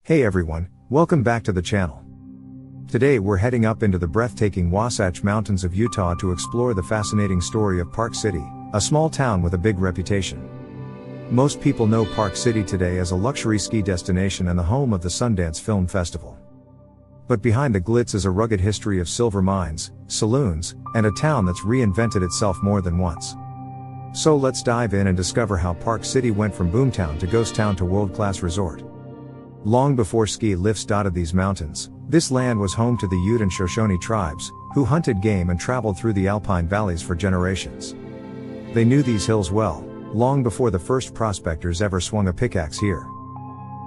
Hey everyone, welcome back to the channel. Today we're heading up into the breathtaking Wasatch Mountains of Utah to explore the fascinating story of Park City, a small town with a big reputation. Most people know Park City today as a luxury ski destination and the home of the Sundance Film Festival. But behind the glitz is a rugged history of silver mines, saloons, and a town that's reinvented itself more than once. So let's dive in and discover how Park City went from boomtown to ghost town to world-class resort. Long before ski lifts dotted these mountains, this land was home to the Ute and Shoshone tribes, who hunted game and traveled through the alpine valleys for generations. They knew these hills well, long before the first prospectors ever swung a pickaxe here.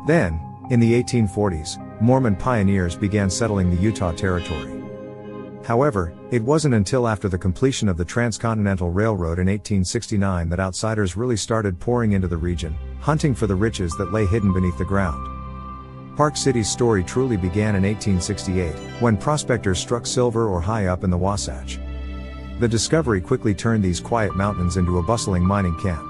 Then, in the 1840s, Mormon pioneers began settling the Utah Territory. However, it wasn't until after the completion of the Transcontinental Railroad in 1869 that outsiders really started pouring into the region, hunting for the riches that lay hidden beneath the ground. Park City's story truly began in 1868, when prospectors struck silver ore high up in the Wasatch. The discovery quickly turned these quiet mountains into a bustling mining camp.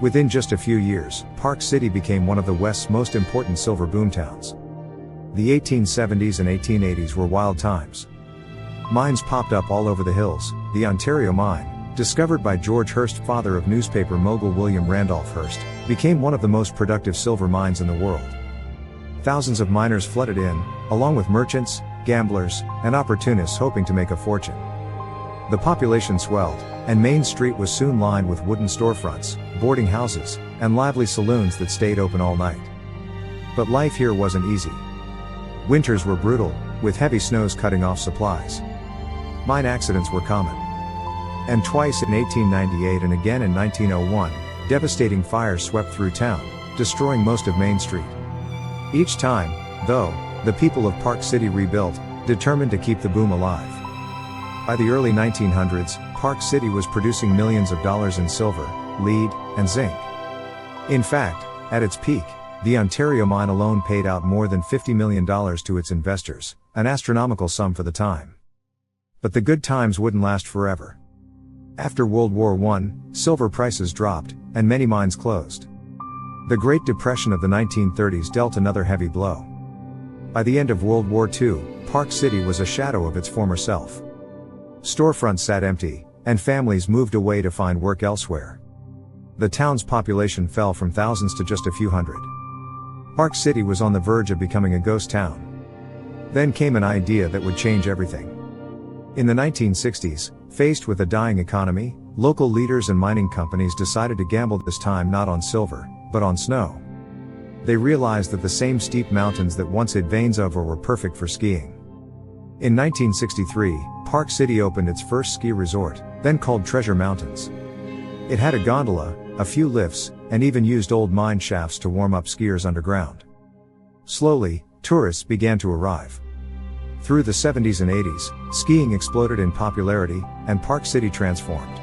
Within just a few years, Park City became one of the West's most important silver boomtowns. The 1870s and 1880s were wild times. Mines popped up all over the hills. The Ontario Mine, discovered by George Hearst, father of newspaper mogul William Randolph Hearst, became one of the most productive silver mines in the world. Thousands of miners flooded in, along with merchants, gamblers, and opportunists hoping to make a fortune. The population swelled, and Main Street was soon lined with wooden storefronts, boarding houses, and lively saloons that stayed open all night. But life here wasn't easy. Winters were brutal, with heavy snows cutting off supplies. Mine accidents were common. And twice in 1898 and again in 1901, devastating fires swept through town, destroying most of Main Street. Each time, though, the people of Park City rebuilt, determined to keep the boom alive. By the early 1900s, Park City was producing millions of dollars in silver, lead, and zinc. In fact, at its peak, the Ontario Mine alone paid out more than $50 million to its investors, an astronomical sum for the time. But the good times wouldn't last forever. After World War I, silver prices dropped, and many mines closed. The Great Depression of the 1930s dealt another heavy blow. By the end of World War II, Park City was a shadow of its former self. Storefronts sat empty, and families moved away to find work elsewhere. The town's population fell from thousands to just a few hundred. Park City was on the verge of becoming a ghost town. Then came an idea that would change everything. In the 1960s, faced with a dying economy, local leaders and mining companies decided to gamble this time not on silver, but on snow. They realized that the same steep mountains that once hid veins of ore were perfect for skiing. In 1963, Park City opened its first ski resort, then called Treasure Mountains. It had a gondola, a few lifts, and even used old mine shafts to warm up skiers underground. Slowly, tourists began to arrive. Through the 70s and 80s, skiing exploded in popularity, and Park City transformed.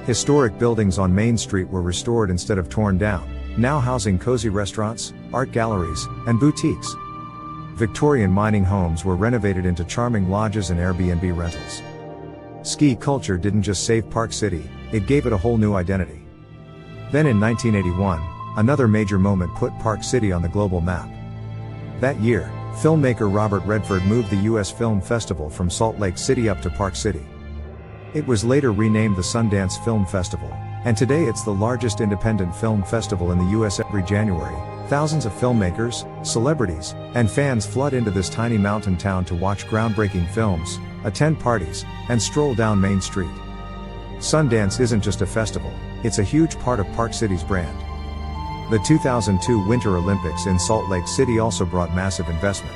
Historic buildings on Main Street were restored instead of torn down, now housing cozy restaurants, art galleries, and boutiques. Victorian mining homes were renovated into charming lodges and Airbnb rentals. Ski culture didn't just save Park City, it gave it a whole new identity. Then in 1981, another major moment put Park City on the global map. That year, filmmaker Robert Redford moved the U.S. Film Festival from Salt Lake City up to Park City. It was later renamed the Sundance Film Festival, and today it's the largest independent film festival in the U.S. Every January, thousands of filmmakers, celebrities, and fans flood into this tiny mountain town to watch groundbreaking films, attend parties, and stroll down Main Street. Sundance isn't just a festival, it's a huge part of Park City's brand. The 2002 Winter Olympics in Salt Lake City also brought massive investment.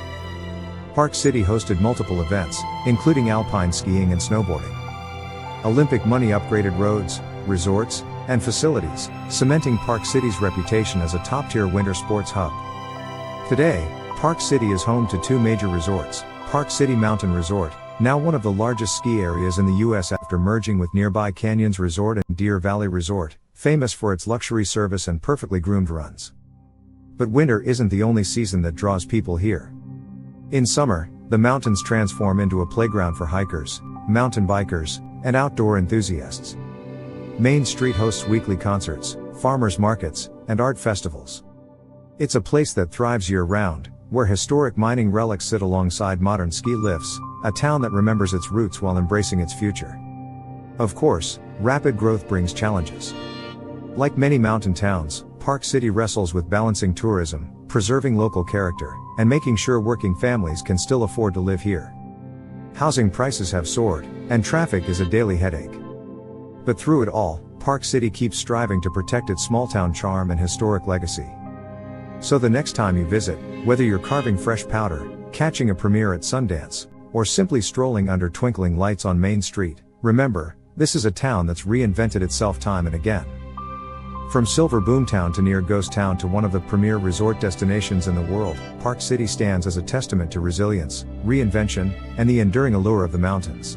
Park City hosted multiple events, including alpine skiing and snowboarding. Olympic money upgraded roads, resorts, and facilities, cementing Park City's reputation as a top-tier winter sports hub. Today, Park City is home to two major resorts, Park City Mountain Resort, now one of the largest ski areas in the U.S. after merging with nearby Canyons Resort and Deer Valley Resort, famous for its luxury service and perfectly groomed runs. But winter isn't the only season that draws people here. In summer, the mountains transform into a playground for hikers, mountain bikers, and outdoor enthusiasts. Main Street hosts weekly concerts, farmers markets, and art festivals. It's a place that thrives year-round, where historic mining relics sit alongside modern ski lifts, a town that remembers its roots while embracing its future. Of course, rapid growth brings challenges. Like many mountain towns, Park City wrestles with balancing tourism, preserving local character, and making sure working families can still afford to live here. Housing prices have soared, and traffic is a daily headache. But through it all, Park City keeps striving to protect its small-town charm and historic legacy. So the next time you visit, whether you're carving fresh powder, catching a premiere at Sundance, or simply strolling under twinkling lights on Main Street, remember, this is a town that's reinvented itself time and again. From Silver Boomtown to near Ghost Town to one of the premier resort destinations in the world, Park City stands as a testament to resilience, reinvention, and the enduring allure of the mountains.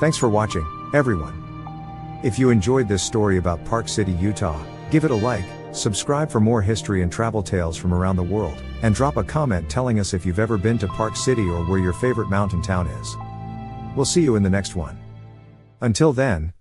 Thanks for watching, everyone. If you enjoyed this story about Park City, Utah, give it a like, subscribe for more history and travel tales from around the world, and drop a comment telling us if you've ever been to Park City or where your favorite mountain town is. We'll see you in the next one. Until then,